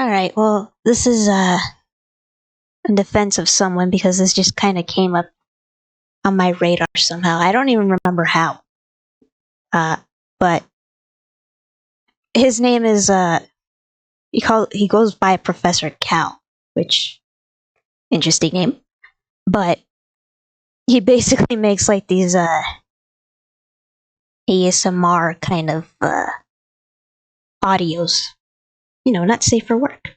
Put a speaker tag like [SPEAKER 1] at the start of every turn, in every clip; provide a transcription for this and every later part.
[SPEAKER 1] All right. Well, this is in defense of someone because this just kind of came up on my radar somehow. I don't even remember how. But his name is he goes by Professor Cal, which interesting name. But he basically makes like these ASMR kind of audios. You know, not safe for work.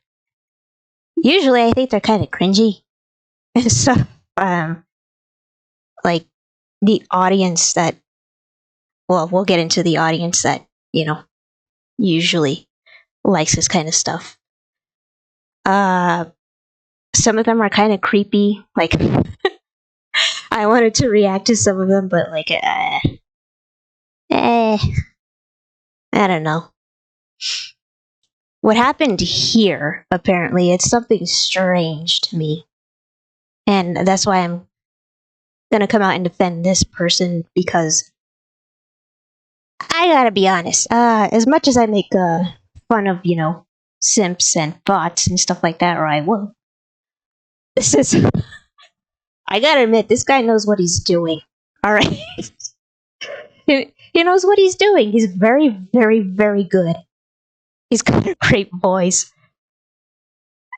[SPEAKER 1] Usually, I think they're kind of cringy and stuff. Like the audience that, well, we'll get into the audience that usually likes this kind of stuff. Some of them are kind of creepy. Like, I wanted to react to some of them, but like, I don't know. What happened here, apparently, it's something strange to me. And that's why I'm gonna come out and defend this person, because I gotta be honest. As much as I make fun of, simps and bots and stuff like that, or I will, this is. I gotta admit, this guy knows what he's doing. Alright? He knows what he's doing. He's very, very, very good. He's got a great voice.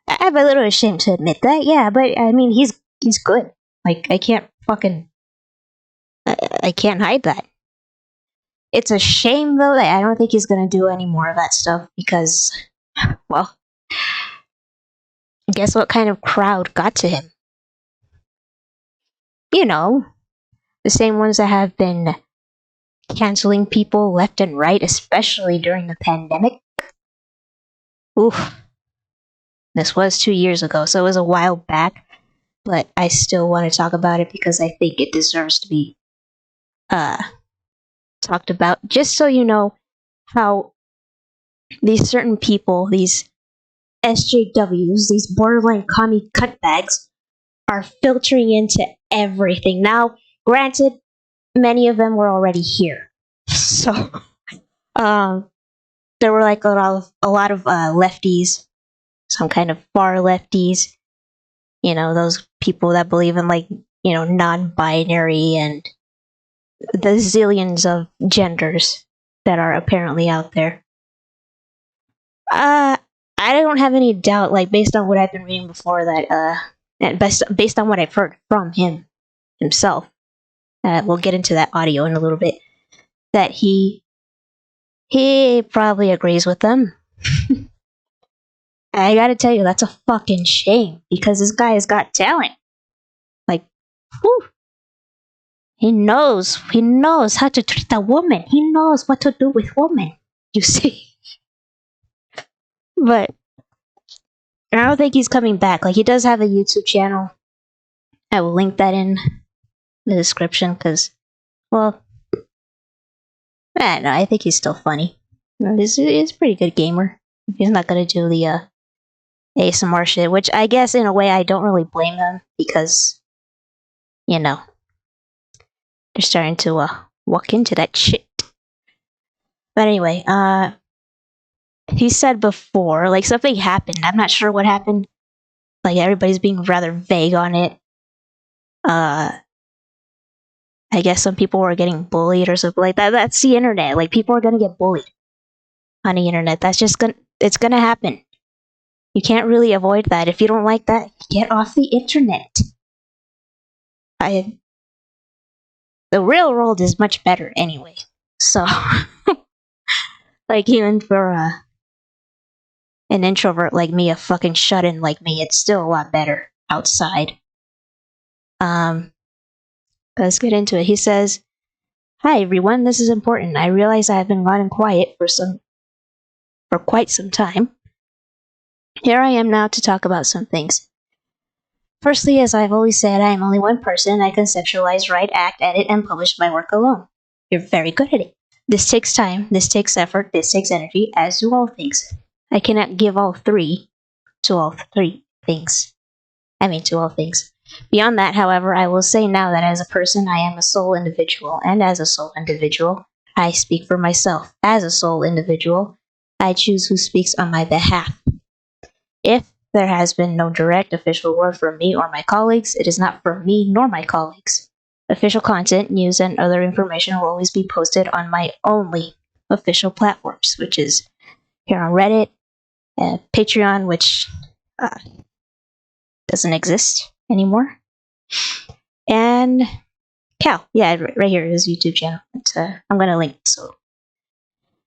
[SPEAKER 1] I'm a little ashamed to admit that, yeah, but I mean, he's good. Like, I can't hide that. It's a shame, though, that I don't think he's gonna do any more of that stuff because, well, guess what kind of crowd got to him? You know, the same ones that have been canceling people left and right, especially during the pandemic. Oof. This was 2 years ago, so it was a while back, but I still want to talk about it because I think it deserves to be talked about, just so you know how these certain people, these SJWs, these borderline commie cutbags, are filtering into everything. Now, granted, many of them were already here, so there were like a lot of lefties, some kind of far lefties. Those people that believe in like non-binary and the zillions of genders that are apparently out there. I don't have any doubt, like based on what I've been reading before, that and based on what I've heard from himself. We'll get into that audio in a little bit. That he probably agrees with them. I gotta tell you, that's a fucking shame because this guy has got talent. Like, whew. He knows how to treat a woman. He knows what to do with women. You see, but I don't think he's coming back. Like, he does have a YouTube channel. I will link that in the description because, well, I don't know. I think he's still funny. He's a pretty good gamer. He's not gonna do the ASMR shit, which I guess in a way I don't really blame him because, they're starting to walk into that shit. But anyway, he said before, like, something happened. I'm not sure what happened. Like, everybody's being rather vague on it. I guess some people were getting bullied or something like that. That's the internet. Like, people are gonna get bullied on the internet. That's just it's gonna happen. You can't really avoid that. If you don't like that, get off the internet. The real world is much better anyway. So, like, even for an introvert like me, a fucking shut-in like me, it's still a lot better outside. Let's get into it. He says, "Hi everyone, this is important. I realize I have been gone and quiet for quite some time. Here I am now to talk about some things. Firstly, as I've always said, I am only one person. I conceptualize, write, act, edit, and publish my work alone. You're very good at it. This takes time, this takes effort, this takes energy, as do all things. I cannot give all three to all things. Beyond that, however, I will say now that as a person, I am a sole individual, and as a sole individual, I speak for myself. As a sole individual, I choose who speaks on my behalf. If there has been no direct official word from me or my colleagues, it is not from me nor my colleagues. Official content, news, and other information will always be posted on my only official platforms, which is here on Reddit, and Patreon, which doesn't exist anymore, and Cal. Yeah, right here is YouTube channel. I'm going to link. So,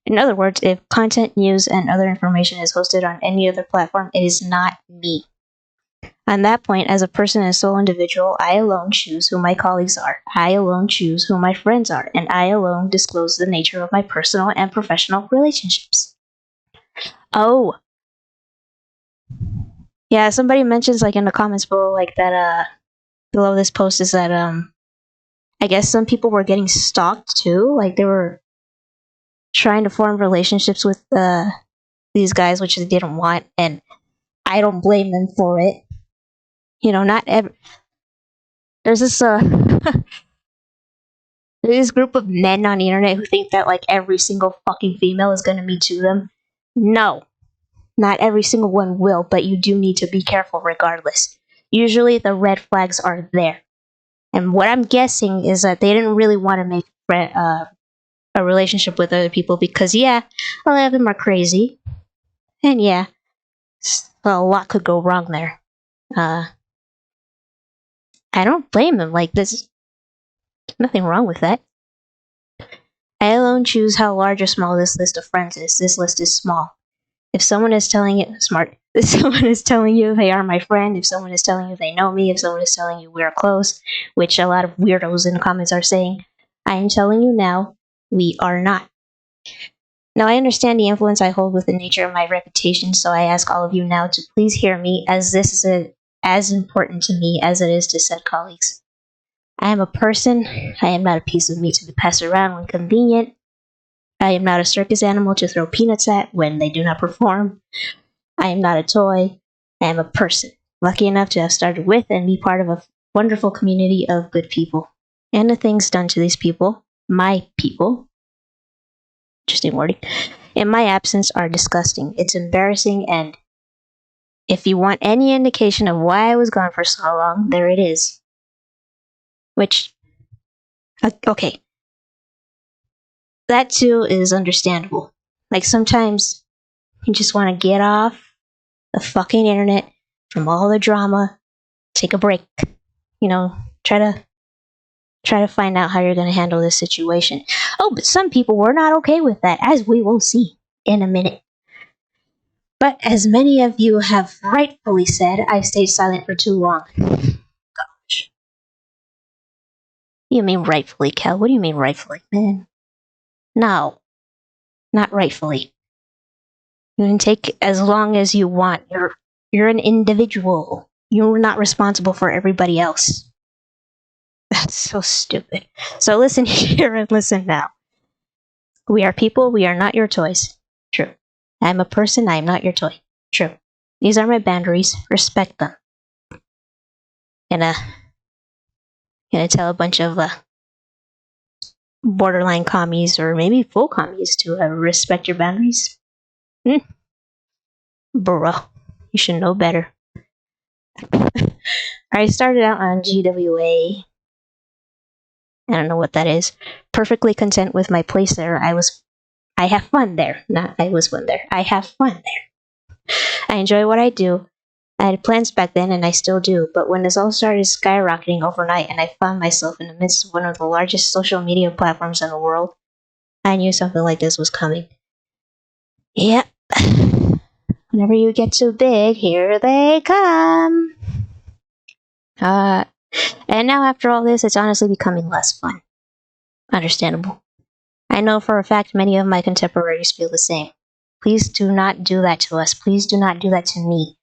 [SPEAKER 1] in other words, if content, news, and other information is hosted on any other platform, it is not me. On that point, as a person and sole individual, I alone choose who my colleagues are. I alone choose who my friends are, and I alone disclose the nature of my personal and professional relationships. Oh, yeah. Somebody mentions like in the comments below, like that. Below this post is that I guess some people were getting stalked too. Like they were trying to form relationships with these guys, which they didn't want, and I don't blame them for it. You know, not every. There's this there's this group of men on the internet who think that like every single fucking female is gonna Me Too them. No, not every single one will, but you do need to be careful regardless. Usually the red flags are there. And what I'm guessing is that they didn't really want to make a relationship with other people because, yeah, a lot of them are crazy. And yeah, a lot could go wrong there. I don't blame them. Like, there's nothing wrong with that. I alone choose how large or small this list of friends is. This list is small. If someone is telling you, smart, if someone is telling you they are my friend, if someone is telling you they know me, if someone is telling you we're close, which a lot of weirdos in the comments are saying, I am telling you now, we are not. Now, I understand the influence I hold with the nature of my reputation, so I ask all of you now to please hear me, as this is as important to me as it is to said colleagues. I am a person. I am not a piece of meat to be passed around when convenient. I am not a circus animal to throw peanuts at when they do not perform. I am not a toy. I am a person, lucky enough to have started with and be part of a wonderful community of good people. And the things done to these people, my people, interesting wording, in my absence are disgusting. It's embarrassing, and if you want any indication of why I was gone for so long, there it is. Which, okay, that too is understandable. Like sometimes you just want to get off the fucking internet from all the drama, take a break, you know, try to find out how you're going to handle this situation. Oh, but some people were not okay with that, as we will see in a minute. But as many of you have rightfully said, I stayed silent for too long. Gosh. You mean rightfully, Kel? What do you mean rightfully, man? No, not rightfully. You can take as long as you want. You're an individual. You're not responsible for everybody else. That's so stupid. So listen here and listen now. We are people. We are not your toys. True. I am a person. I am not your toy. True. These are my boundaries. Respect them. Gonna tell a bunch of borderline commies or maybe full commies to respect your boundaries. Bro, you should know better. I started out on GWA. I don't know what that is. Perfectly content with my place there. I have fun there. Not I was fun there. I have fun there. I enjoy what I do. I had plans back then and I still do, but when this all started skyrocketing overnight and I found myself in the midst of one of the largest social media platforms in the world, I knew something like this was coming. Yep. Whenever you get too big, here they come. And now after all this, it's honestly becoming less fun. Understandable. I know for a fact many of my contemporaries feel the same. Please do not do that to us. Please do not do that to me.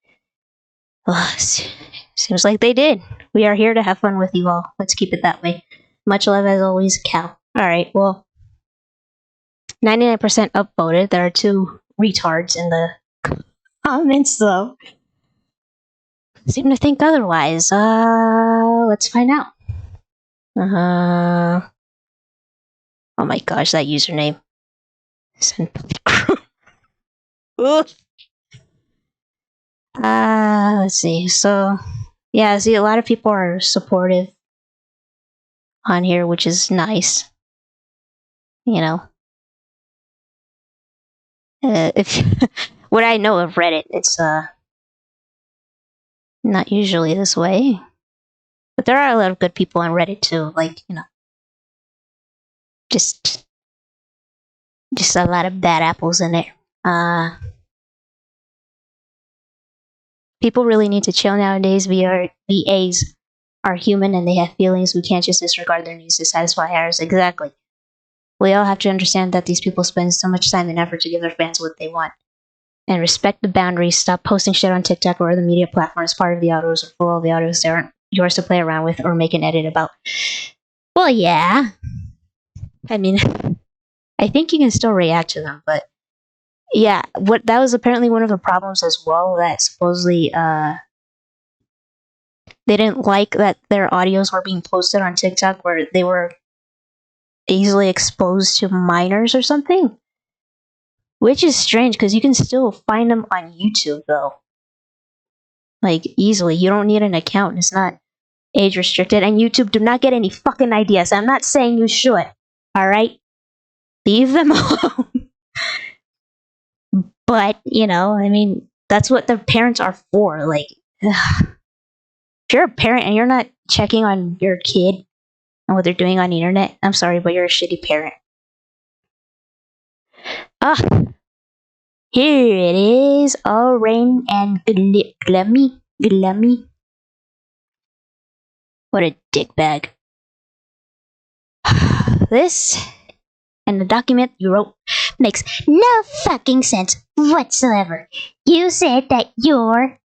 [SPEAKER 1] Seems like they did. We are here to have fun with you all. Let's keep it that way. Much love as always, Cal. Alright, well, 99% upvoted. There are 2 retards in the comments, though. Seem to think otherwise. Let's find out. Oh my gosh, that username. Let's see. So, yeah, see, a lot of people are supportive on here, which is nice. You know, if what I know of Reddit, it's not usually this way, but there are a lot of good people on Reddit too. Like, just a lot of bad apples in there. People really need to chill nowadays. VAs are human and they have feelings. We can't just disregard their needs to satisfy ours. Exactly. We all have to understand that these people spend so much time and effort to give their fans what they want. And respect the boundaries. Stop posting shit on TikTok or other media platforms. Part of the autos or full of the autos they aren't yours to play around with or make an edit about. Well, yeah. I mean, I think you can still react to them, but yeah, that was apparently one of the problems as well. That supposedly they didn't like that their audios were being posted on TikTok where they were easily exposed to minors or something. Which is strange because you can still find them on YouTube though. Like easily. You don't need an account. It's not age restricted. And YouTube do not get any fucking ideas. I'm not saying you should. Alright? Leave them alone. But, I mean, that's what the parents are for. Like, ugh. If you're a parent and you're not checking on your kid and what they're doing on the internet, I'm sorry, but you're a shitty parent. Here it is, all rain and glummy. What a dickbag. This and the document you wrote makes no fucking sense whatsoever. You said that you're,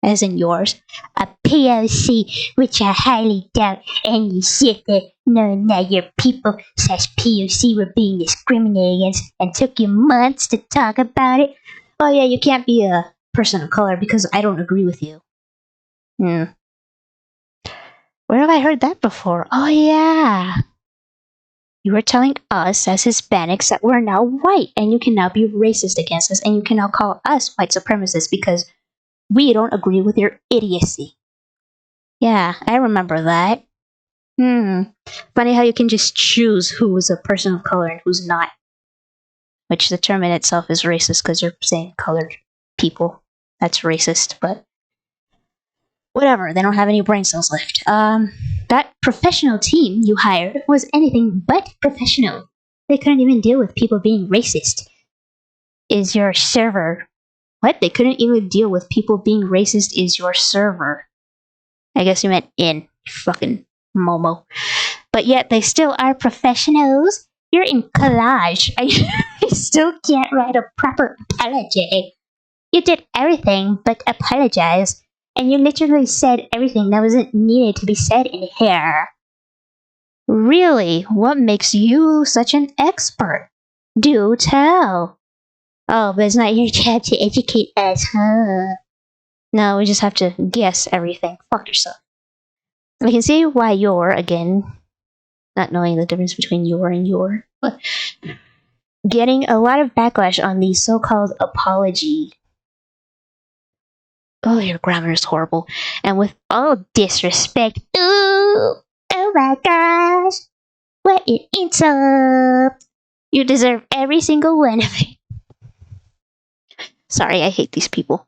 [SPEAKER 1] as in yours, a POC, which I highly doubt, and you said that knowing that your people / POC were being discriminated against and took you months to talk about it. Oh yeah, you can't be a person of color because I don't agree with you. Where have I heard that before? Oh yeah. You were telling us as Hispanics that we're now white and you can now be racist against us and you can now call us white supremacists because we don't agree with your idiocy. Yeah, I remember that. Funny how you can just choose who is a person of color and who's not. Which the term in itself is racist because you're saying colored people. That's racist, but whatever, they don't have any brain cells left. That professional team you hired was anything but professional. They couldn't even deal with people being racist. Is your server... What? They couldn't even deal with people being racist is your server. I guess you meant in. Fucking Momo. But yet they still are professionals. You're in collage. I still can't write a proper apology. You did everything but apologize. And you literally said everything that wasn't needed to be said in here. Really? What makes you such an expert? Do tell. Oh, but it's not your job to educate us, huh? No, we just have to guess everything. Fuck yourself. I can see why you're, again, not knowing the difference between your and your, but getting a lot of backlash on the so-called apology. Oh, your grammar is horrible. And with all disrespect, oh my gosh, what an insult. You deserve every single one of it. Sorry, I hate these people.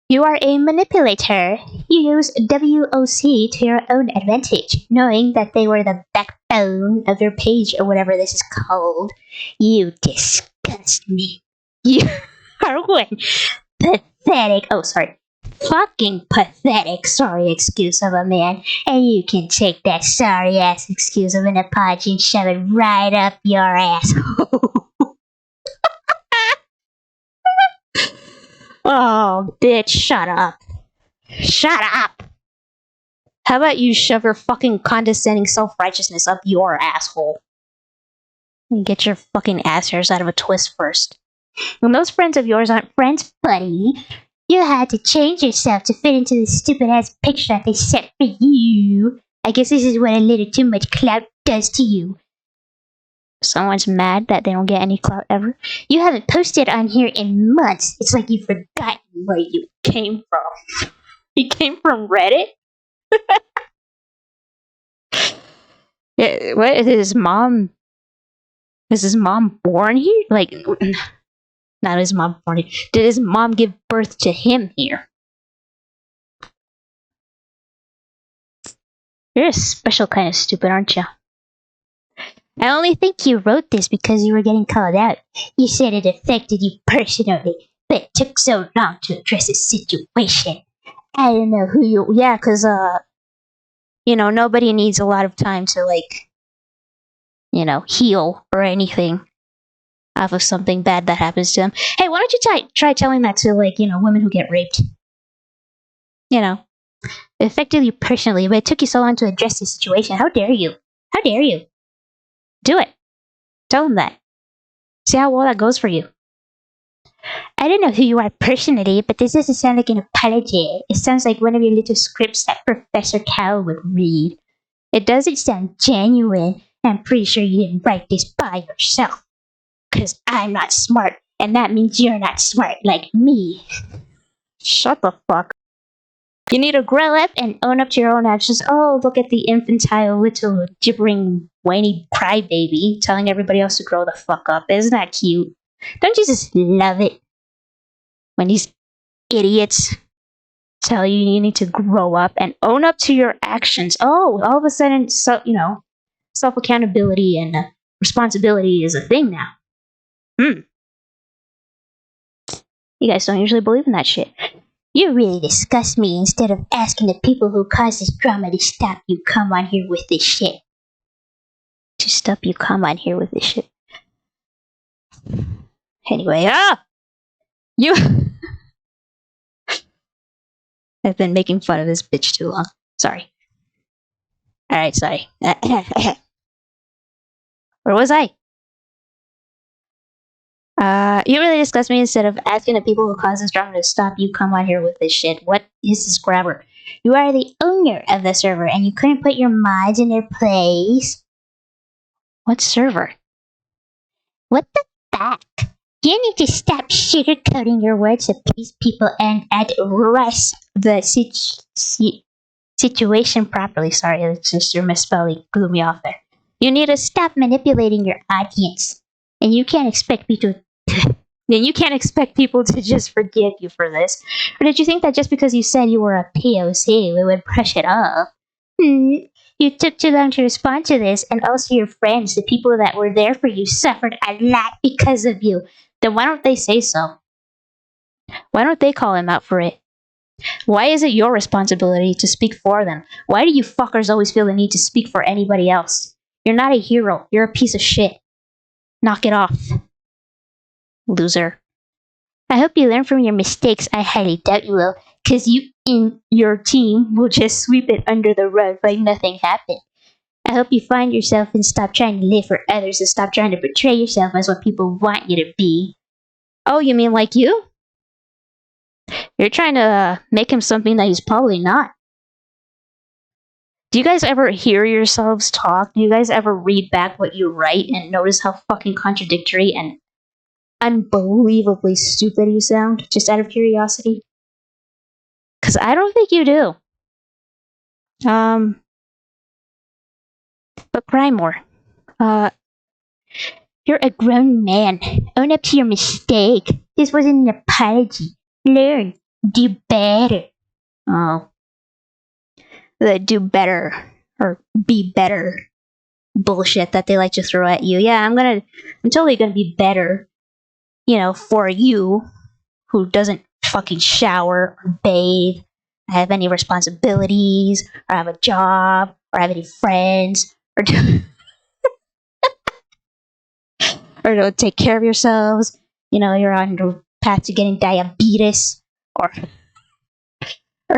[SPEAKER 1] You are a manipulator. You use WOC to your own advantage, knowing that they were the backbone of your page or whatever this is called. You disgust me. You are one pathetic, fucking pathetic sorry excuse of a man, and you can take that sorry ass excuse of an apology and shove it right up your asshole. Oh, bitch, shut up. Shut up! How about you shove your fucking condescending self-righteousness up your asshole? And get your fucking ass hairs out of a twist first. When those friends of yours aren't friends, buddy, you had to change yourself to fit into the stupid-ass picture that they set for you. I guess this is what a little too much clout does to you. Someone's mad that they don't get any clout ever. You haven't posted on here in months. It's like you've forgotten where you came from. You came from Reddit? Yeah, what is his mom? Is his mom born here? Like, not his mom born here. Did his mom give birth to him here? You're a special kind of stupid, aren't you? I only think you wrote this because you were getting called out. You said it affected you personally, but it took so long to address the situation. I don't know who you. Yeah, because nobody needs a lot of time to heal or anything off of something bad that happens to them. Hey, why don't you try telling that to women who get raped? It affected you personally, but it took you so long to address the situation. How dare you? How dare you? Do it. Tell them that. See how well that goes for you. I don't know who you are personally, but this doesn't sound like an apology. It sounds like one of your little scripts that Professor Cow would read. It doesn't sound genuine. I'm pretty sure you didn't write this by yourself. Because I'm not smart, and that means you're not smart like me. Shut the fuck. You need to grow up and own up to your own actions. Oh, look at the infantile little gibbering whiny crybaby telling everybody else to grow the fuck up. Isn't that cute? Don't you just love it when these idiots tell you you need to grow up and own up to your actions? Oh, all of a sudden, self accountability and responsibility is a thing now. You guys don't usually believe in that shit. You really disgust me. Instead of asking the people who cause this drama to stop you, come on here with this shit. To stop you, come on here with this shit. Anyway, you. I've been making fun of this bitch too long. Sorry. Alright, sorry. Where was I? You really disgust me. Instead of asking the people who cause this drama to stop you, come on here with this shit. What is this grabber? You are the owner of the server, and you couldn't put your mods in their place. What server? What the fuck? You need to stop sugarcoating your words to please people and address the situation properly. Sorry, it's just your misspelling blew me off there. You need to stop manipulating your audience, and you can't expect people. Then you can't expect people to just forgive you for this. Or did you think that just because you said you were a POC, we would brush it off? You took too long to respond to this, and also your friends, the people that were there for you, suffered a lot because of you. Then why don't they say so? Why don't they call him out for it? Why is it your responsibility to speak for them? Why do you fuckers always feel the need to speak for anybody else? You're not a hero. You're a piece of shit. Knock it off. Loser. I hope you learn from your mistakes. I highly doubt you will, because you and your team will just sweep it under the rug like nothing happened. I hope you find yourself and stop trying to live for others and stop trying to portray yourself as what people want you to be. Oh, you mean like you? You're trying to make him something that he's probably not. Do you guys ever hear yourselves talk? Do you guys ever read back what you write and notice how fucking contradictory and unbelievably stupid you sound, just out of curiosity? Because I don't think you do. But cry more. You're a grown man. Own up to your mistake. This wasn't an apology. Learn. Do better. Oh. The do better or be better bullshit that they like to throw at you. Yeah, I'm totally gonna be better. For you, who doesn't fucking shower or bathe, have any responsibilities, or have a job, or have any friends, or or don't take care of yourselves. You're on the path to getting diabetes, or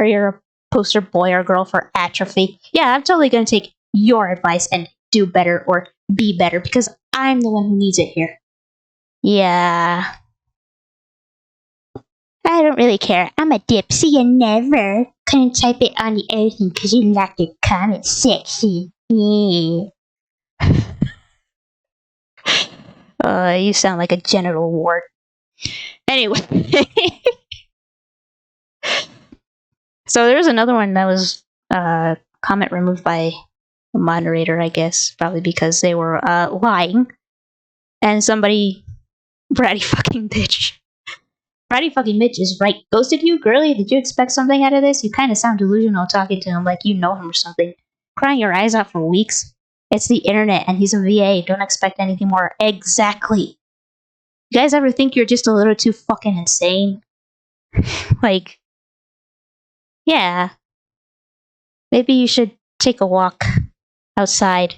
[SPEAKER 1] you're a poster boy or girl for atrophy. Yeah, I'm totally gonna take your advice and do better or be better because I'm the one who needs it here. Yeah. I don't really care. I'm a dip. See you never. Couldn't type it on the other thing because you liked your comment sexy. Yeah. You sound like a genital wart. Anyway. So there's another one that was comment removed by a moderator, I guess, probably because they were lying. And somebody, bratty fucking bitch. Bratty fucking bitch is right. Ghosted you, girly? Did you expect something out of this? You kind of sound delusional talking to him like you know him or something. Crying your eyes out for weeks. It's the internet and he's a VA. Don't expect anything more. Exactly. You guys ever think you're just a little too fucking insane? Like, yeah. Maybe you should take a walk outside.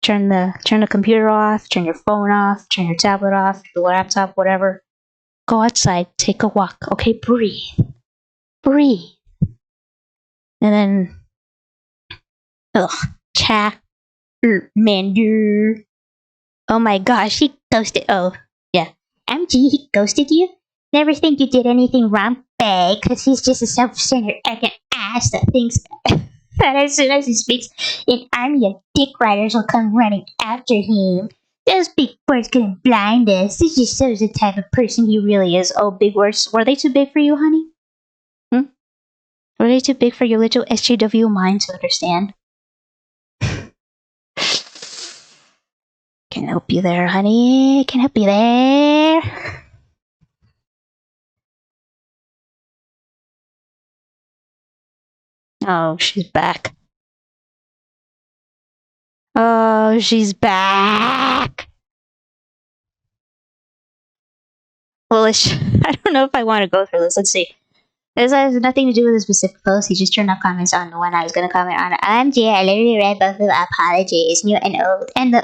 [SPEAKER 1] Turn the computer off, turn your phone off, turn your tablet off, your laptop, whatever. Go outside, take a walk. Okay, breathe. Breathe. And then Charmander. Oh my gosh, he ghosted. Oh, yeah. MG, he ghosted you? Never think you did anything wrong, babe, because he's just a self-centered arrogant ass that thinks that as soon as he speaks, an army of dick riders will come running after him. Those big words couldn't blind us. This just shows the type of person he really is. Oh, big words. Were they too big for you, honey? Were they too big for your little SJW mind to understand? Can help you there, honey. Can help you there. Oh, she's back. Oh, she's back. Well, I don't know if I want to go through this. Let's see. This has nothing to do with a specific post. He just turned off comments on the one I was going to comment on. OMG, I literally read both of the apologies, new and old, and the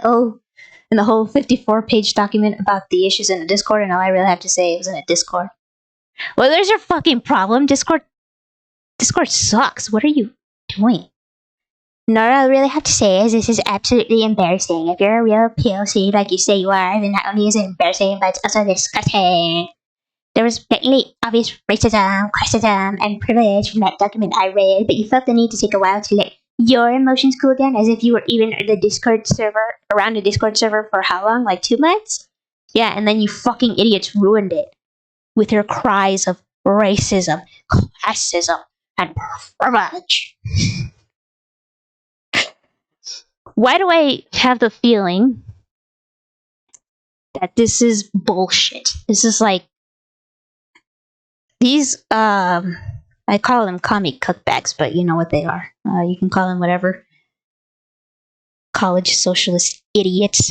[SPEAKER 1] whole 54-page document about the issues in the Discord, and all I really have to say is in a Discord. Well, there's your fucking problem. Discord sucks. What are you doing? No, all I really have to say is this is absolutely embarrassing. If you're a real PLC like you say you are, then not only is it embarrassing, but it's also disgusting. There was blatantly obvious racism, classism, and privilege from that document I read, but you felt the need to take a while to let your emotions cool down, as if you were even around the Discord server for how long? Like 2 months? Yeah, and then you fucking idiots ruined it with your cries of racism, classism, and privilege. Why do I have the feeling that this is bullshit? This is like these I call them comic cookbacks, but you know what they are. You can call them whatever. College socialist idiots,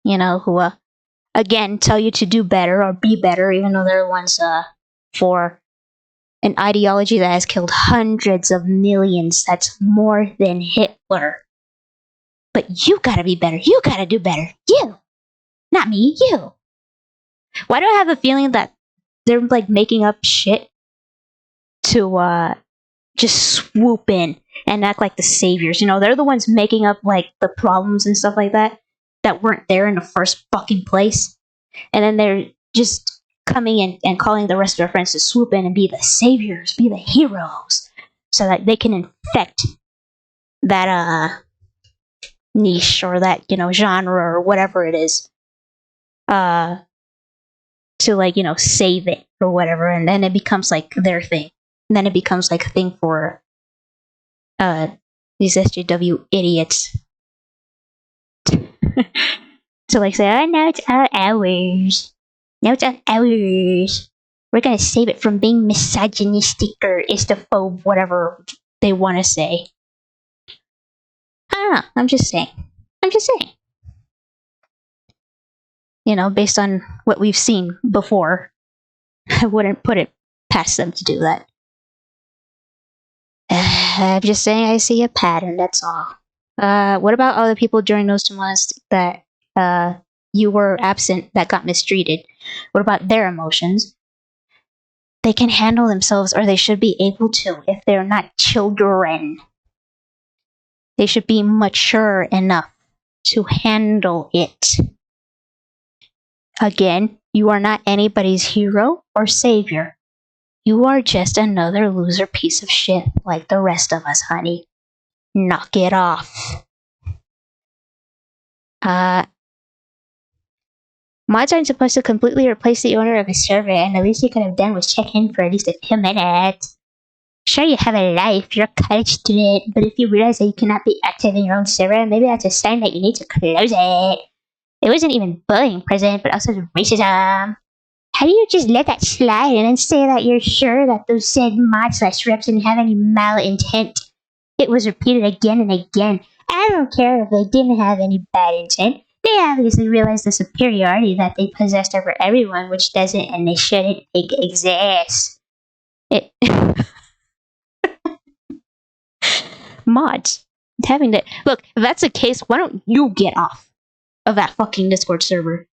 [SPEAKER 1] you know, who again tell you to do better or be better, even though they're the ones for an ideology that has killed hundreds of millions. That's more than Hitler. But you gotta be better. You gotta do better. You, not me. You. Why do I have a feeling that they're like making up shit to just swoop in and act like the saviors? You know, they're the ones making up like the problems and stuff like that weren't there in the first fucking place, and then they're just coming in and calling the rest of their friends to swoop in and be the saviors, be the heroes, so that they can infect that niche or that, you know, genre or whatever it is, to like, you know, save it or whatever, and then it becomes like their thing. And then it becomes like a thing for these SJW idiots to like say, oh, now it's all ours. Now it's all ours. We're gonna save it from being misogynistic or istophobe, whatever they want to say. I don't know. I'm just saying. You know, based on what we've seen before, I wouldn't put it past them to do that. I'm just saying I see a pattern, that's all. What about all the people during those 2 months that you were absent that got mistreated? What about their emotions? They can handle themselves, or they should be able to, if they're not children. They should be mature enough to handle it. Again, you are not anybody's hero or savior. You are just another loser piece of shit like the rest of us, honey. Knock it off. Mods aren't supposed to completely replace the owner of a server, and the least you could have done was check in for at least a few minutes. Sure, you have a life, you're a college student, but if you realize that you cannot be active in your own server, maybe that's a sign that you need to close it. It wasn't even bullying present, but also racism. How do you just let that slide and then say that you're sure that those said mod/reps didn't have any malintent? It was repeated again and again. I don't care if they didn't have any bad intent. They obviously realized the superiority that they possessed over everyone, which doesn't and they shouldn't exist. It mods having to look. If that's the case, why don't you get off of that fucking Discord server?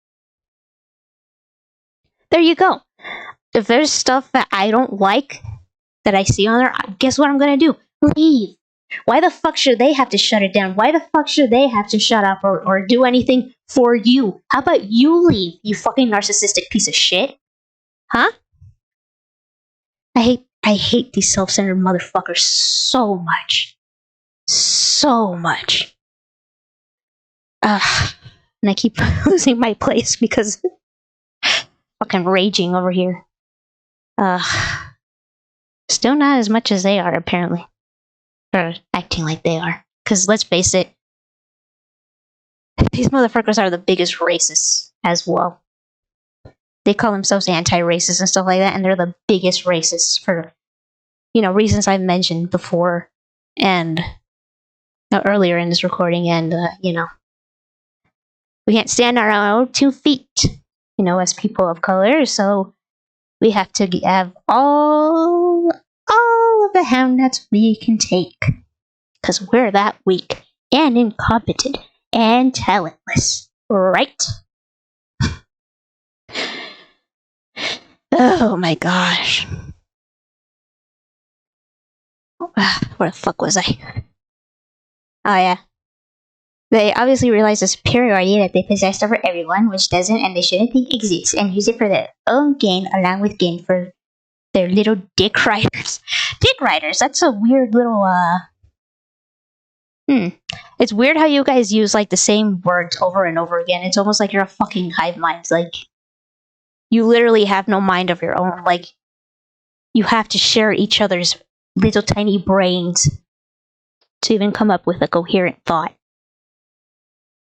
[SPEAKER 1] There you go. If there's stuff that I don't like that I see on there, guess what I'm gonna do? Leave. Why the fuck should they have to shut it down? Why the fuck should they have to shut up or do anything for you? How about you leave, you fucking narcissistic piece of shit? Huh? I hate these self-centered motherfuckers so much. So much. And I keep losing my place because fucking raging over here. Still not as much as they are, apparently. Or acting like they are. Because let's face it, these motherfuckers are the biggest racists as well. They call themselves anti-racist and stuff like that, and they're the biggest racists for, reasons I've mentioned before and earlier in this recording. And, we can't stand on our own 2 feet, as people of color, so we have to have all of the handouts we can take. Because we're that weak and incompetent and talentless, right? Oh my gosh. Where the fuck was I? Oh yeah. They obviously realize the superiority that they possessed over everyone, which doesn't and they shouldn't think exists, and use it for their own gain along with gain for their little dick riders. Dick riders, that's a weird little, It's weird how you guys use, like, the same words over and over again. It's almost like you're a fucking hive mind. Like, you literally have no mind of your own. Like, you have to share each other's little tiny brains to even come up with a coherent thought.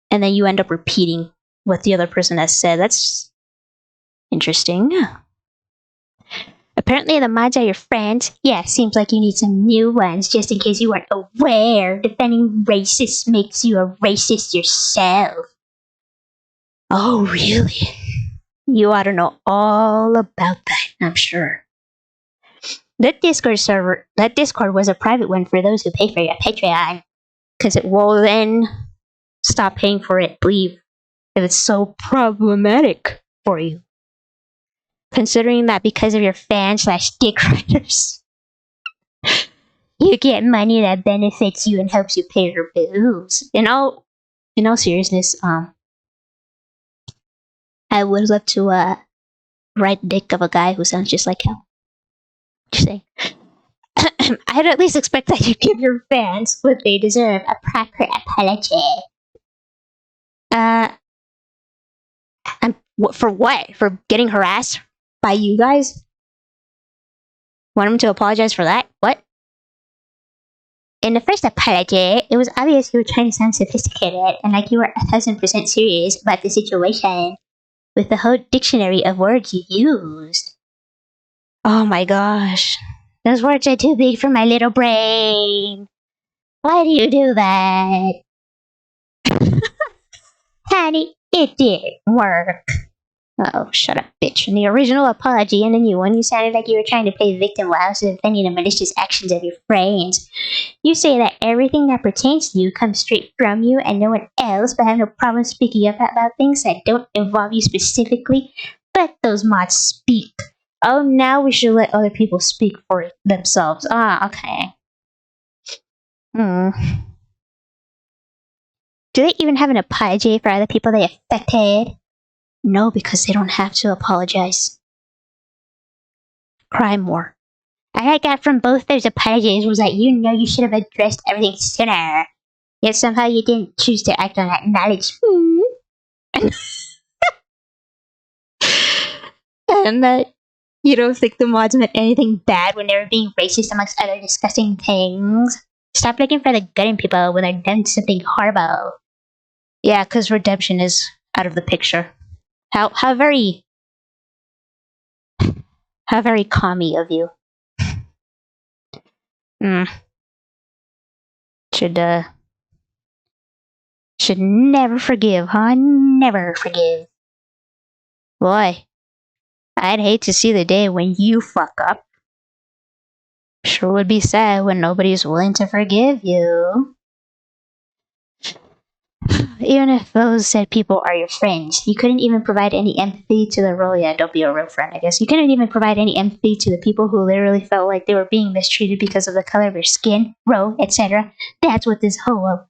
[SPEAKER 1] And then you end up repeating what the other person has said. That's interesting. Apparently the mods are your friends. Yeah, seems like you need some new ones, just in case you weren't aware. Defending racists makes you a racist yourself. Oh, really? You ought to know all about that, I'm sure. That Discord was a private one for those who pay for your Patreon. Because it will then stop paying for it, leave, if it's so problematic for you. Considering that because of your fans/dick riders, you get money that benefits you and helps you pay your bills. In all seriousness, I would love to ride the dick of a guy who sounds just like him. Just saying. I'd at least expect that you give your fans what they deserve, a proper apology. For what? For getting harassed by you guys? Want him to apologize for that? What? In the first apology, it was obvious you were trying to sound sophisticated and like you were 1000% serious about the situation with the whole dictionary of words you used. Oh my gosh. Those words are too big for my little brain. Why do you do that? Honey, it didn't work. Oh, shut up, bitch. In the original apology and the new one, you sounded like you were trying to play victim while also defending the malicious actions of your friends. You say that everything that pertains to you comes straight from you and no one else, but have no problem speaking up about things that don't involve you specifically. But those mods speak. Oh, now we should let other people speak for themselves. Ah, okay. Do they even have an apology for other people they affected? No, because they don't have to apologize. Cry more. All I got from both those apologies was that you should have addressed everything sooner. Yet somehow you didn't choose to act on that knowledge. and that you don't think the mods meant anything bad when they were being racist amongst other disgusting things. Stop looking for the good in people when they're done something horrible. Yeah, because redemption is out of the picture. How very commie of you. Should never forgive, huh? Never forgive. Boy, I'd hate to see the day when you fuck up. Sure would be sad when nobody's willing to forgive you. Even if those said people are your friends, you couldn't even provide any empathy to the role. Yeah, don't be a real friend, I guess. You couldn't even provide any empathy to the people who literally felt like they were being mistreated because of the color of their skin, row, etc. That's what this whole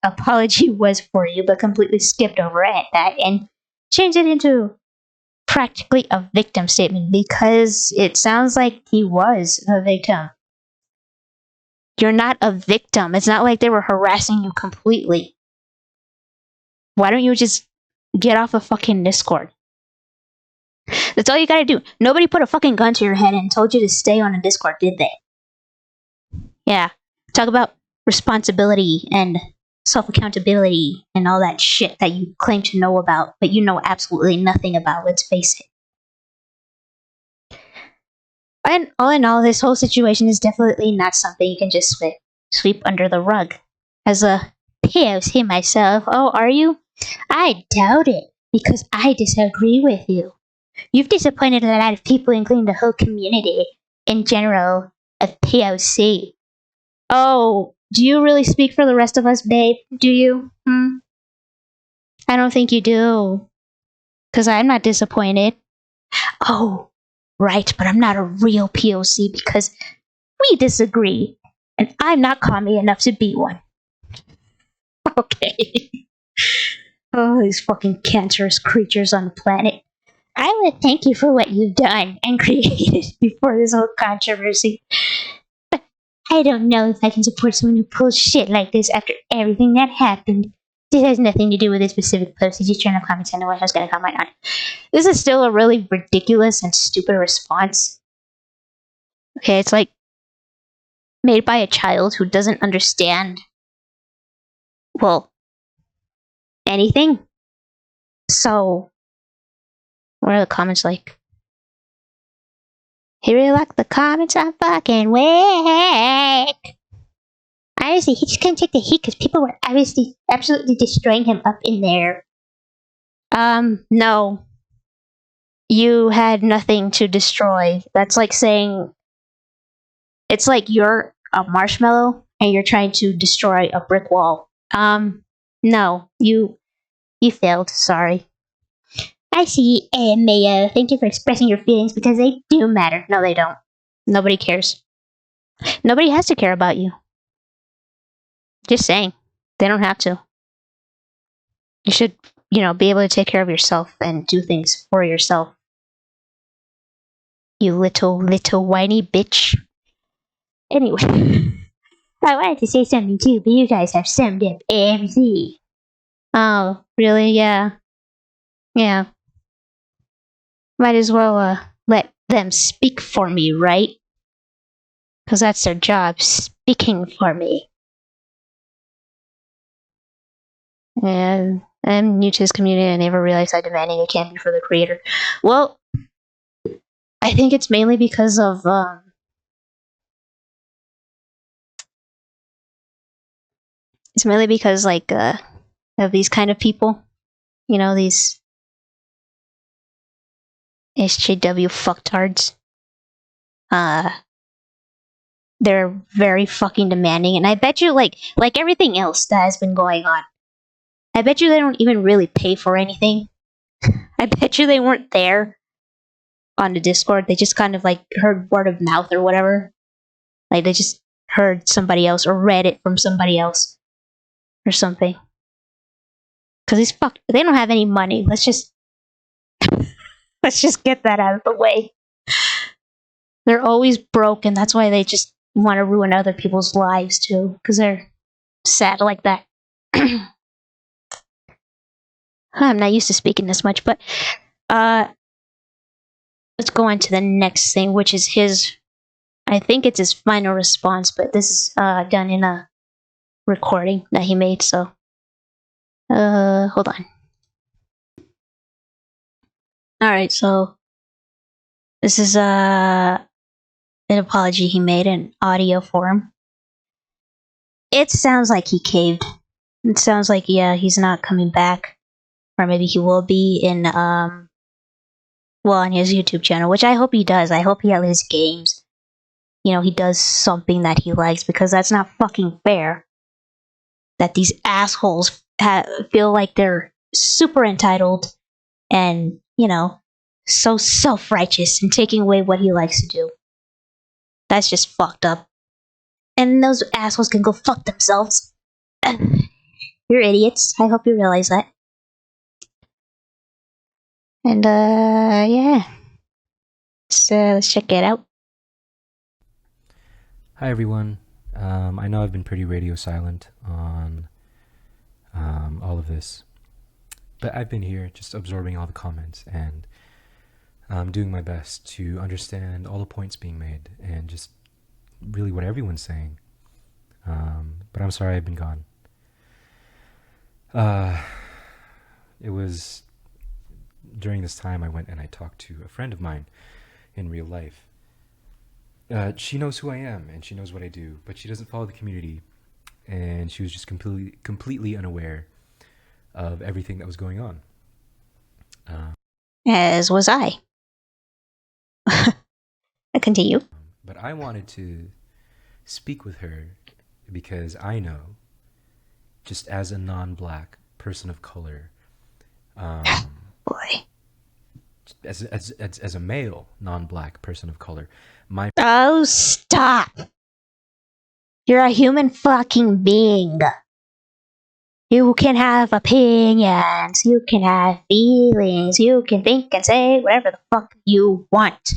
[SPEAKER 1] apology was for you, but completely skipped over at that and changed it into practically a victim statement because it sounds like he was a victim. You're not a victim. It's not like they were harassing you completely. Why don't you just get off of fucking Discord? That's all you gotta do. Nobody put a fucking gun to your head and told you to stay on a Discord, did they? Yeah. Talk about responsibility and self-accountability and all that shit that you claim to know about, but you know absolutely nothing about, let's face it. And all in all, this whole situation is definitely not something you can just sweep under the rug. As a POC myself, oh, are you? I doubt it, because I disagree with you. You've disappointed a lot of people, including the whole community in general of POC. Oh, do you really speak for the rest of us, babe? Do you? I don't think you do. Because I'm not disappointed. Oh, right, but I'm not a real POC because we disagree. And I'm not commie enough to be one. Okay. Oh, these fucking cancerous creatures on the planet. I want to thank you for what you've done and created before this whole controversy. But I don't know if I can support someone who pulls shit like this after everything that happened. This has nothing to do with this specific post. He just turned up comments on what I was going to comment on. This is still a really ridiculous and stupid response. Okay, it's like made by a child who doesn't understand, well, anything. So, what are the comments like? He really liked the comments on fucking whack. Honestly, he just couldn't take the heat because people were obviously absolutely destroying him up in there. No. You had nothing to destroy. That's like saying, it's like you're a marshmallow and you're trying to destroy a brick wall. No. You failed. Sorry. I see, Mayo. Thank you for expressing your feelings because they do matter. No, they don't. Nobody cares. Nobody has to care about you. Just saying. They don't have to. You should, be able to take care of yourself and do things for yourself. You little whiny bitch. Anyway. I wanted to say something too, but you guys have summed up everything. Oh, really? Yeah. Yeah. Might as well let them speak for me, right? Because that's their job, speaking for me. And I'm new to this community and I never realized how demanding it can be for the creator. Well, I think it's mainly because of of these kind of people. These SJW fucktards. They're very fucking demanding, and I bet you, like everything else that has been going on, I bet you they don't even really pay for anything. I bet you they weren't there on the Discord. They just kind of heard word of mouth or whatever. Like they just heard somebody else or read it from somebody else or something. Because they don't have any money. Let's just get that out of the way. They're always broke, and that's why they just want to ruin other people's lives too. Because they're sad like that. I'm not used to speaking this much, but let's go on to the next thing, which is his. I think it's his final response, but this is done in a recording that he made. So, hold on. All right, so this is an apology he made in audio form. It sounds like he caved. It sounds like he's not coming back, or maybe he will be in on his YouTube channel, which I hope he does. I hope he at least games. He does something that he likes, because that's not fucking fair. That these assholes feel like they're super entitled and so self-righteous and taking away what he likes to do. That's just fucked up. And those assholes can go fuck themselves. You're idiots. I hope you realize that. And yeah. Let's check it out.
[SPEAKER 2] Hi everyone. I know I've been pretty radio silent on all of this, but I've been here just absorbing all the comments and doing my best to understand all the points being made and just really what everyone's saying. But I'm sorry I've been gone. It was during this time I went and I talked to a friend of mine in real life. She knows who I am and she knows what I do, but she doesn't follow the community, and she was just completely unaware of everything that was going on.
[SPEAKER 1] As was I. I continue.
[SPEAKER 2] But I wanted to speak with her because I know, just as a non-black person of color,
[SPEAKER 1] Boy.
[SPEAKER 2] as a male non-black person of color,
[SPEAKER 1] Oh, stop. You're a human fucking being. You can have opinions, you can have feelings, you can think and say whatever the fuck you want.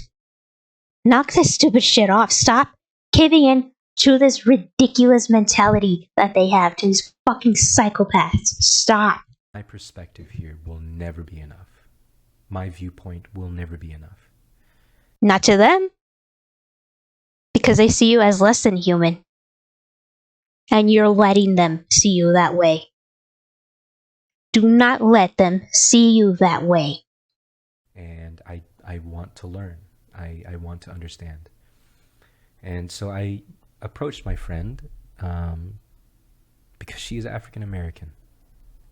[SPEAKER 1] Knock this stupid shit off. Stop giving in to this ridiculous mentality that they have, to these fucking psychopaths. Stop.
[SPEAKER 2] my perspective here will never be enough. My viewpoint will never be enough.
[SPEAKER 1] Not to them. Because they see you as less than human. And you're letting them see you that way. Do not let them see you that way.
[SPEAKER 2] And I want to learn. I want to understand. And so I approached my friend because she is African American.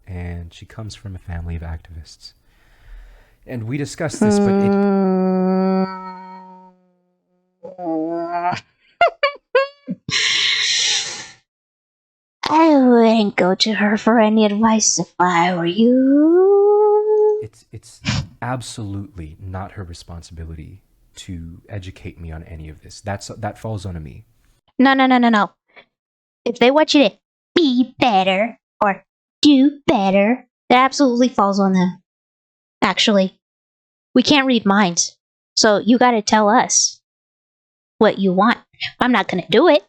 [SPEAKER 2] And she comes from a family of activists. And we discussed this, but
[SPEAKER 1] I wouldn't go to her for any advice if I were you.
[SPEAKER 2] It's absolutely not her responsibility to educate me on any of this. That falls on me.
[SPEAKER 1] No. If they want you to be better or do better, that absolutely falls on them. Actually, we can't read minds, so you gotta tell us what you want. I'm not gonna do it,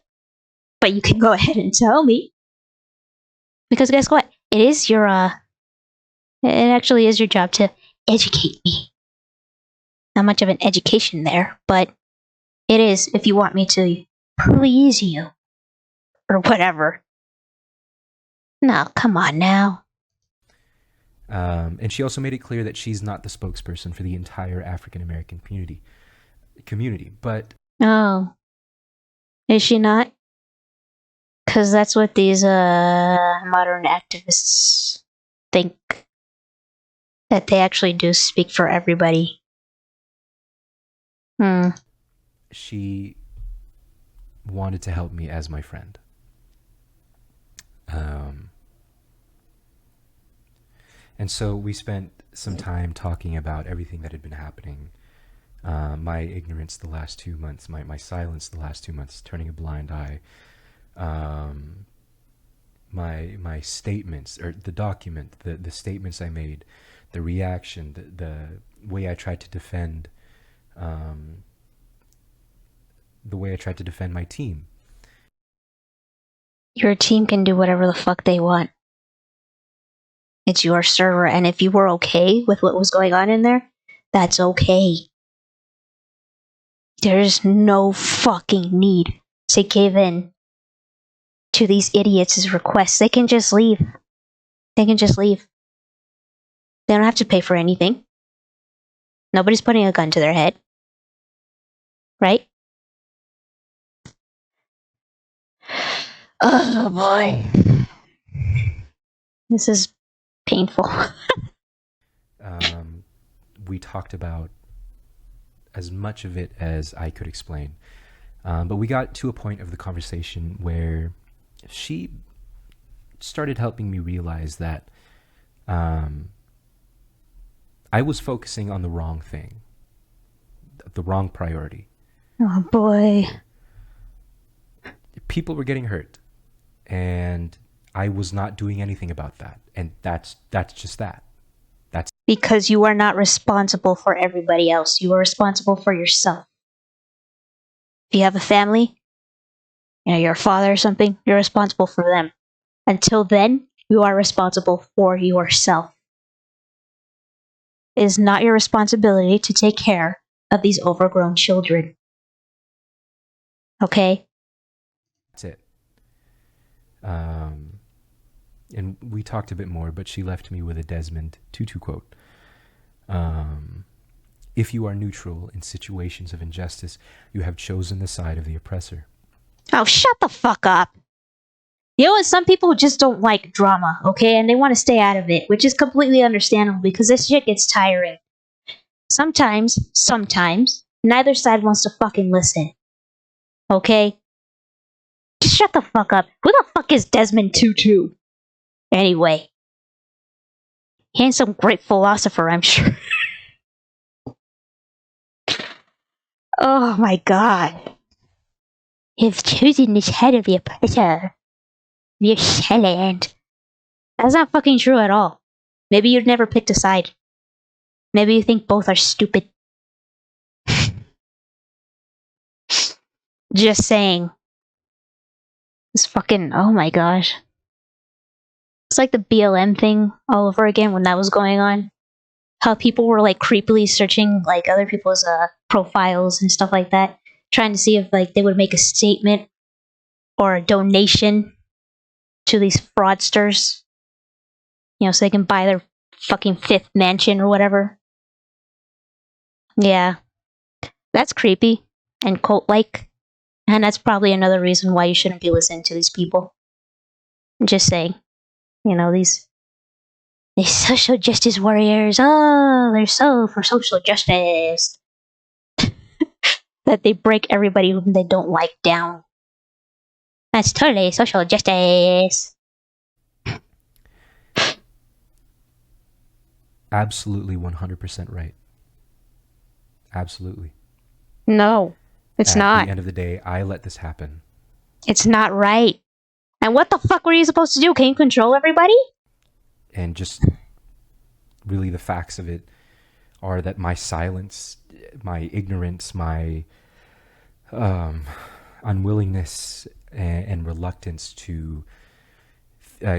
[SPEAKER 1] but you can go ahead and tell me. Because guess what? It actually is your job to educate me. Not much of an education there, but it is if you want me to please you. Or whatever. No, come on now.
[SPEAKER 2] And she also made it clear that she's not the spokesperson for the entire African American community. But
[SPEAKER 1] Oh. Is she not? Because that's what these modern activists think. That they actually do speak for everybody.
[SPEAKER 2] she wanted to help me as my friend. And so we spent some time talking about everything that had been happening. My ignorance the last 2 months, my silence the last 2 months, turning a blind eye. My statements, or the document, the statements I made, the reaction, the way I tried to defend, my team.
[SPEAKER 1] Your team can do whatever the fuck they want. It's your server, and if you were okay with what was going on in there, that's okay. There's no fucking need to give in to these idiots' requests. They can just leave. They can just leave. They don't have to pay for anything. Nobody's putting a gun to their head. Right? Oh boy. This is painful.
[SPEAKER 2] We talked about as much of it as I could explain. But we got to a point of the conversation where she started helping me realize that I was focusing on the wrong thing, the wrong priority.
[SPEAKER 1] Oh boy.
[SPEAKER 2] People were getting hurt, and I was not doing anything about that. And that's just that.
[SPEAKER 1] Because you are not responsible for everybody else. You are responsible for yourself. If you have a family, you're a father or something, you're responsible for them. Until then, you are responsible for yourself. It is not your responsibility to take care of these overgrown children. Okay?
[SPEAKER 2] That's it. And we talked a bit more, but she left me with a Desmond Tutu quote. If you are neutral in situations of injustice, you have chosen the side of the oppressor.
[SPEAKER 1] Oh, shut the fuck up. You know what? Some people just don't like drama, okay? And they want to stay out of it, which is completely understandable because this shit gets tiring. Sometimes, neither side wants to fucking listen. Okay? Just shut the fuck up. Who the fuck is Desmond Tutu? Anyway. He ain't some great philosopher, I'm sure. Oh my god. You've chosen this head of the oppressor. You're silent. That's not fucking true at all. Maybe you've never picked a side. Maybe you think both are stupid. Just saying. It's fucking, oh my gosh. It's like the BLM thing all over again when that was going on. How people were like creepily searching like other people's profiles and stuff like that, trying to see if like they would make a statement or a donation to these fraudsters, so they can buy their fucking fifth mansion or whatever. Yeah, that's creepy and cult-like, and that's probably another reason why you shouldn't be listening to these people. I'm just saying, these social justice warriors, oh, they're so for social justice. That they break everybody whom they don't like down. That's totally social justice.
[SPEAKER 2] Absolutely 100% right. Absolutely.
[SPEAKER 1] No, it's not.
[SPEAKER 2] At the end of the day, I let this happen.
[SPEAKER 1] It's not right. And what the fuck were you supposed to do? Can you control everybody?
[SPEAKER 2] And just really the facts of it are that my silence, my ignorance, my unwillingness and reluctance to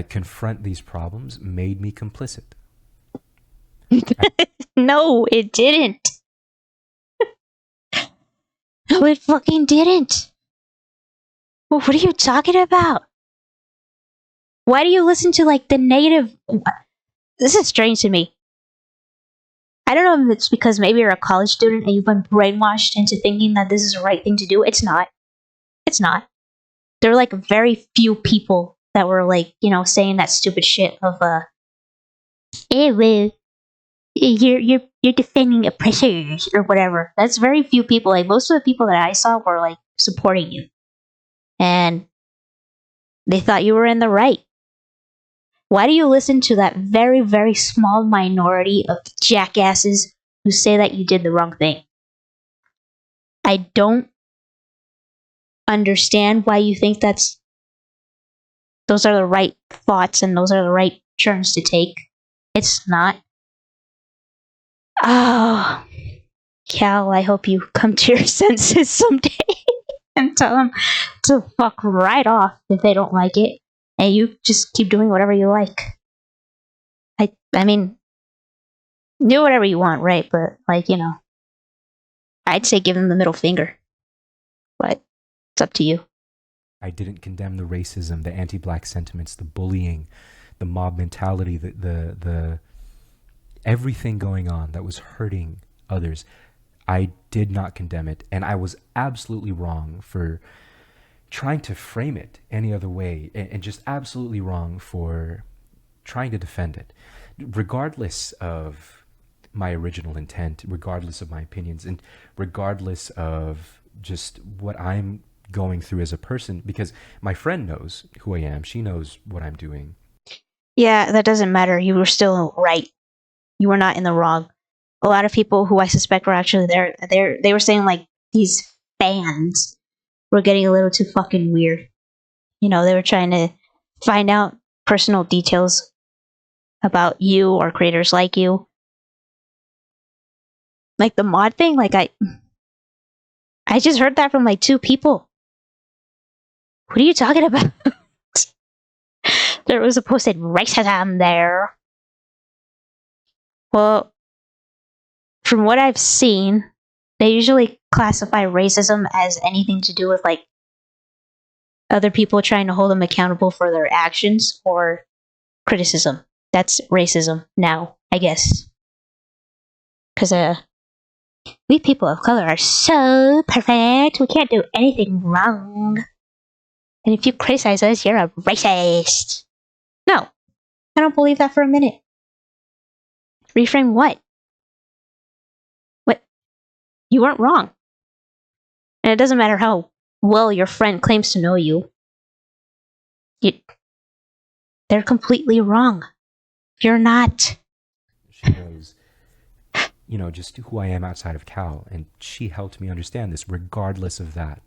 [SPEAKER 2] confront these problems made me complicit.
[SPEAKER 1] No, it didn't. No, it fucking didn't. Well, what are you talking about? Why do you listen to like the negative? This is strange to me. I don't know if it's because maybe you're a college student and you've been brainwashed into thinking that this is the right thing to do. It's not. It's not. There are like very few people that were like, saying that stupid shit of well, you're defending oppressors or whatever. That's very few people. Like most of the people that I saw were like supporting you. And they thought you were in the right. Why do you listen to that very, very small minority of jackasses who say that you did the wrong thing? I don't understand why you think those are the right thoughts and those are the right turns to take. It's not. Oh, Cal, I hope you come to your senses someday and tell them to fuck right off if they don't like it. And you just keep doing whatever you like. I mean, do whatever you want, right? But, I'd say give them the middle finger, but it's up to you.
[SPEAKER 2] I didn't condemn the racism, the anti-black sentiments, the bullying, the mob mentality, the everything going on that was hurting others. I did not condemn it, and I was absolutely wrong for trying to frame it any other way, and just absolutely wrong for trying to defend it, regardless of my original intent, regardless of my opinions, and regardless of just what I'm going through as a person, because my friend knows who I am. She knows what I'm doing.
[SPEAKER 1] Yeah, that doesn't matter. You were still right. You were not in the wrong. A lot of people who I suspect were actually there. They were saying like these fans were getting a little too fucking weird. You know, they were trying to find out personal details about you or creators like you. Like the mod thing, like I just heard that from like two people. What are you talking about? There was a posted racism there. Well, from what I've seen, they usually classify racism as anything to do with like other people trying to hold them accountable for their actions or criticism. That's racism now, I guess. Because we people of color are so perfect. We can't do anything wrong. And if you criticize us, you're a racist. No, I don't believe that for a minute. Reframe what? What? You weren't wrong. And it doesn't matter how well your friend claims to know you. They're completely wrong. You're not.
[SPEAKER 2] She knows, just who I am outside of Cal, and she helped me understand this. Regardless of that,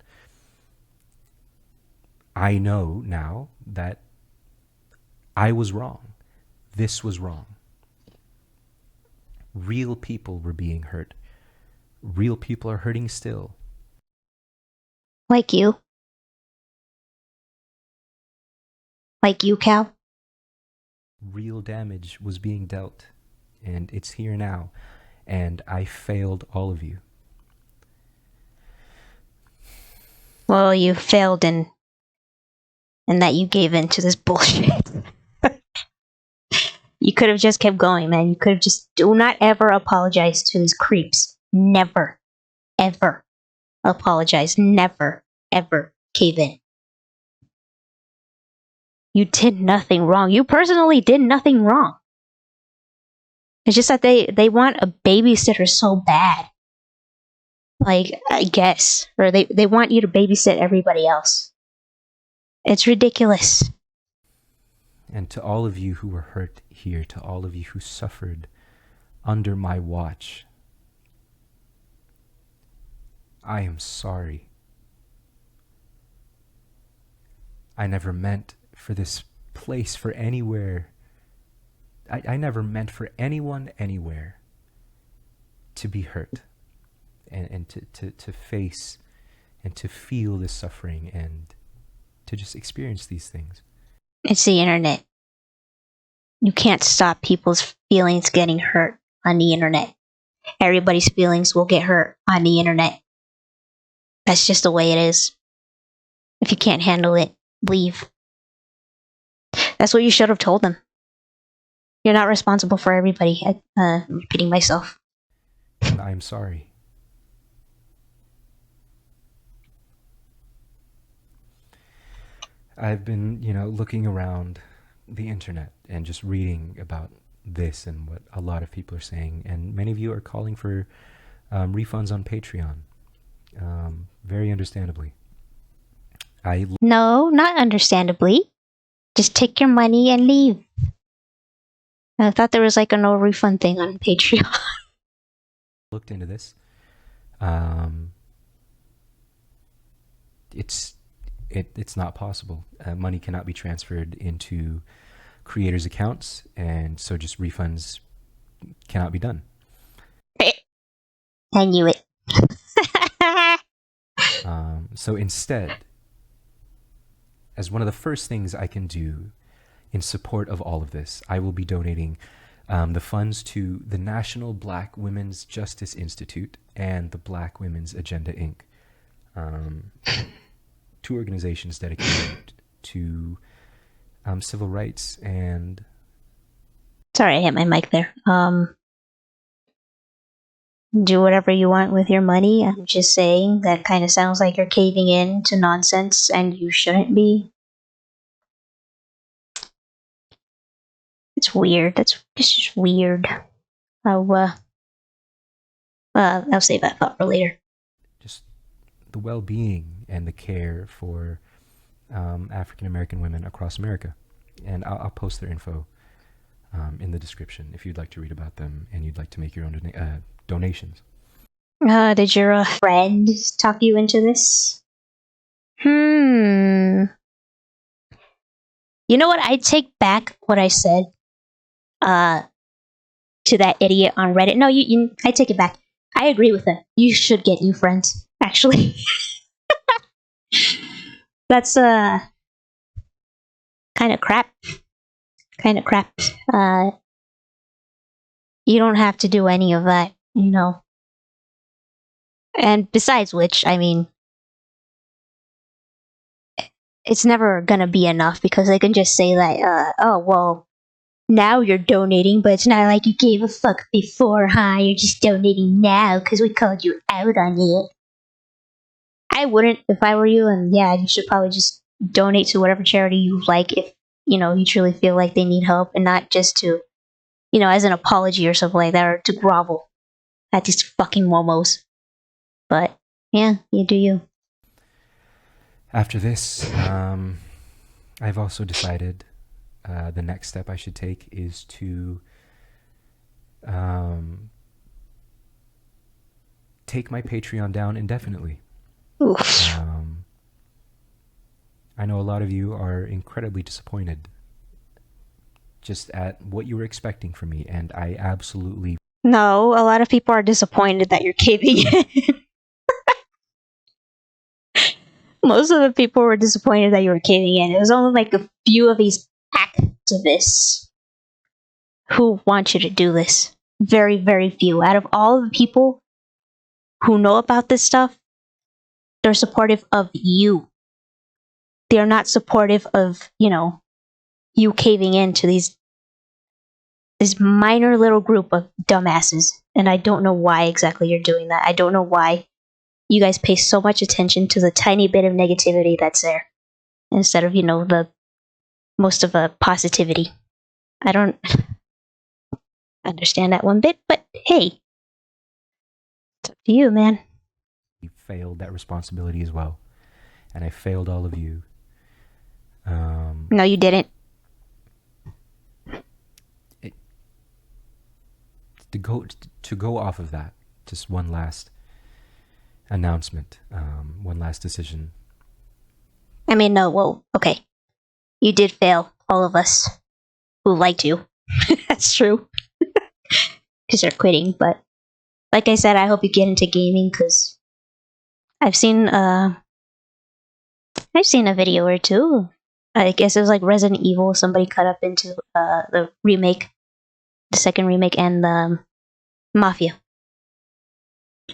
[SPEAKER 2] I know now that I was wrong. This was wrong. Real people were being hurt. Real people are hurting still.
[SPEAKER 1] Like you. Like you, Cal.
[SPEAKER 2] Real damage was being dealt, and it's here now, and I failed all of you.
[SPEAKER 1] Well, you failed in that you gave in to this bullshit. You could have just kept going, man. You could have just do not ever apologize to these creeps. Never, ever apologize. Never, ever cave in. You did nothing wrong. You personally did nothing wrong. It's just that they want a babysitter so bad. Like, I guess. Or they want you to babysit everybody else. It's ridiculous.
[SPEAKER 2] And to all of you who were hurt here, to all of you who suffered under my watch, I am sorry. I never meant for this place, for anywhere. I never meant for anyone anywhere to be hurt and to face and to feel this suffering and to just experience these things.
[SPEAKER 1] It's the internet. You can't stop people's feelings getting hurt on the internet. Everybody's feelings will get hurt on the internet. That's just the way it is. If you can't handle it, leave. That's what you should have told them. You're not responsible for everybody. I'm repeating myself.
[SPEAKER 2] And I'm sorry. I've been, looking around the internet and just reading about this and what a lot of people are saying. And many of you are calling for refunds on Patreon. Very understandably.
[SPEAKER 1] No, not understandably. Just take your money and leave. I thought there was like a no refund thing on Patreon.
[SPEAKER 2] Looked into this. It's not possible. Money cannot be transferred into creators' accounts, and so just refunds cannot be done.
[SPEAKER 1] I knew it.
[SPEAKER 2] So instead, as one of the first things I can do in support of all of this, I will be donating the funds to the National Black Women's Justice Institute and the Black Women's Agenda Inc. Two organizations dedicated to civil rights and...
[SPEAKER 1] Sorry, I hit my mic there. Do whatever you want with your money. I'm just saying that kind of sounds like you're caving in to nonsense, and you shouldn't be. It's weird. It's just weird. I'll save that thought for later.
[SPEAKER 2] Just the well-being and the care for African American women across America, and I'll post their info in the description if you'd like to read about them and you'd like to make your own donations.
[SPEAKER 1] Did your friend talk you into this? You know what? I take back what I said to that idiot on Reddit. No, I take it back. I agree with him. You should get new friends, actually. That's kind of crap. You don't have to do any of that, you know. And besides which, I mean, it's never gonna be enough because they can just say that, oh, well, now you're donating, but it's not like you gave a fuck before, huh? You're just donating now because we called you out on it. I wouldn't if I were you, and yeah, you should probably just donate to whatever charity you like if, you know, you truly feel like they need help, and not just to, you know, as an apology or something like that, or to grovel at these fucking momos. But yeah, you do you.
[SPEAKER 2] After this, I've also decided the next step I should take is to take my Patreon down indefinitely.
[SPEAKER 1] Oof.
[SPEAKER 2] I know a lot of you are incredibly disappointed just at what you were expecting from me, and I absolutely...
[SPEAKER 1] No, a lot of people are disappointed that you're caving in. Most of the people were disappointed that you were caving in. It was only like a few of these activists who want you to do this. Very, very few. Out of all of the people who know about this stuff, they're supportive of you. They're not supportive of, you know, you caving into this minor little group of dumbasses. And I don't know why exactly you're doing that. I don't know why you guys pay so much attention to the tiny bit of negativity that's there instead of, you know, the most of a positivity. I don't understand that one bit, but hey, it's up to you, man.
[SPEAKER 2] You failed that responsibility as well, and I failed all of you.
[SPEAKER 1] No, you didn't.
[SPEAKER 2] To go off of that, just one last announcement, one last decision.
[SPEAKER 1] I mean, no, well, okay. You did fail all of us who liked you. That's true. Because you're quitting, but like I said, I hope you get into gaming because I've seen a video or two. I guess it was like Resident Evil. Somebody cut up into the remake, the second remake, and Mafia.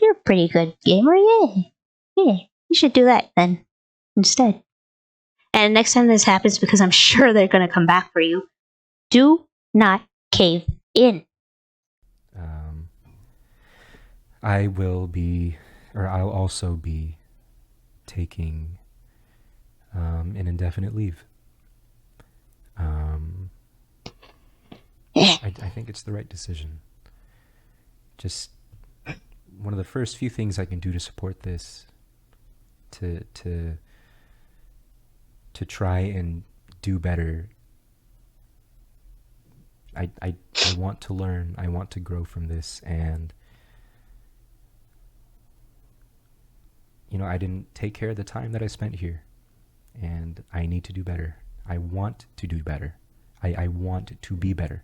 [SPEAKER 1] You're a pretty good gamer, yeah. Yeah, you should do that then instead. And next time this happens, because I'm sure they're gonna come back for you, do not cave in.
[SPEAKER 2] I'll also be taking an indefinite leave. I think it's the right decision. Just one of the first few things I can do to support this, to try and do better. I want to learn. I want to grow from this, and you know, I didn't take care of the time that I spent here, and I need to do better. I want to do better. I want to be better.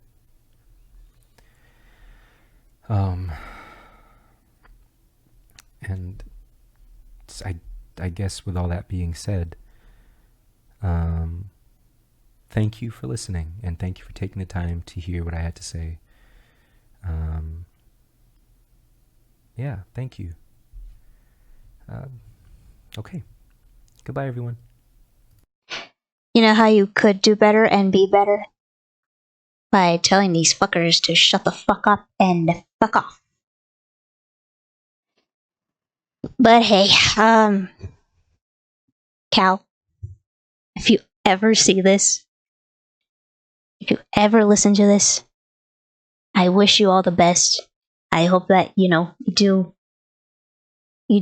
[SPEAKER 2] And I guess with all that being said, thank you for listening, and thank you for taking the time to hear what I had to say. Yeah, thank you. Okay. Goodbye, everyone.
[SPEAKER 1] You know how you could do better and be better? By telling these fuckers to shut the fuck up and fuck off. But hey, Cal, if you ever see this, if you ever listen to this, I wish you all the best. I hope that, you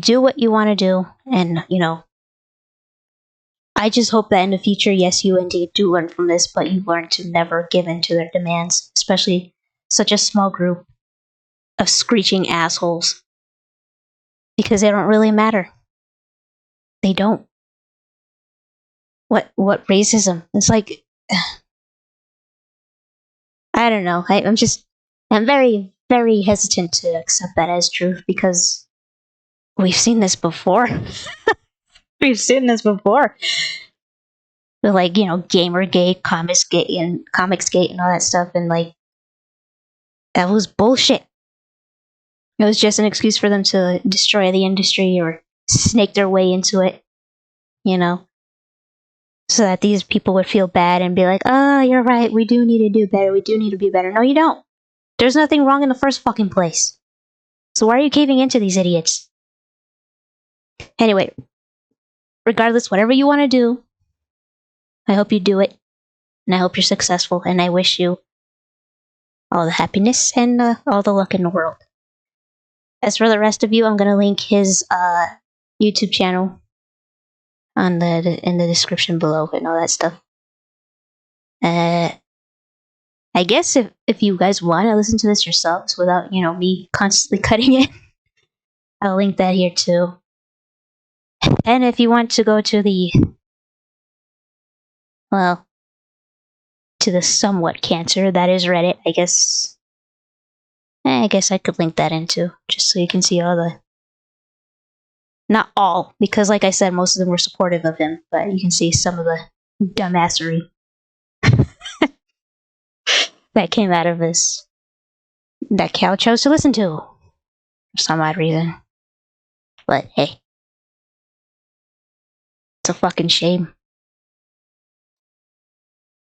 [SPEAKER 1] do what you want to do, and, I just hope that in the future, yes, you indeed do learn from this, but you learn to never give in to their demands, especially such a small group of screeching assholes. Because they don't really matter. They don't. What racism? It's like, I don't know. I'm very, very hesitant to accept that as truth because we've seen this before. We've seen this before. With like, Gamergate, Comicsgate and all that stuff, and like that was bullshit. It was just an excuse for them to destroy the industry or snake their way into it, so that these people would feel bad and be like, oh, you're right, we do need to do better, we do need to be better. No, you don't. There's nothing wrong in the first fucking place. So why are you caving into these idiots? Anyway, regardless, whatever you want to do, I hope you do it. And I hope you're successful. And I wish you all the happiness and all the luck in the world. As for the rest of you, I'm going to link his YouTube channel in the description below and all that stuff. I guess if you guys want to listen to this yourselves without, me constantly cutting it, I'll link that here too. And if you want to go to the somewhat cancer that is Reddit, I guess I could link that in too, just so you can see all the, not all, because like I said, most of them were supportive of him, but you can see some of the dumbassery that came out of this, that Cal chose to listen to for some odd reason. But hey, it's a fucking shame.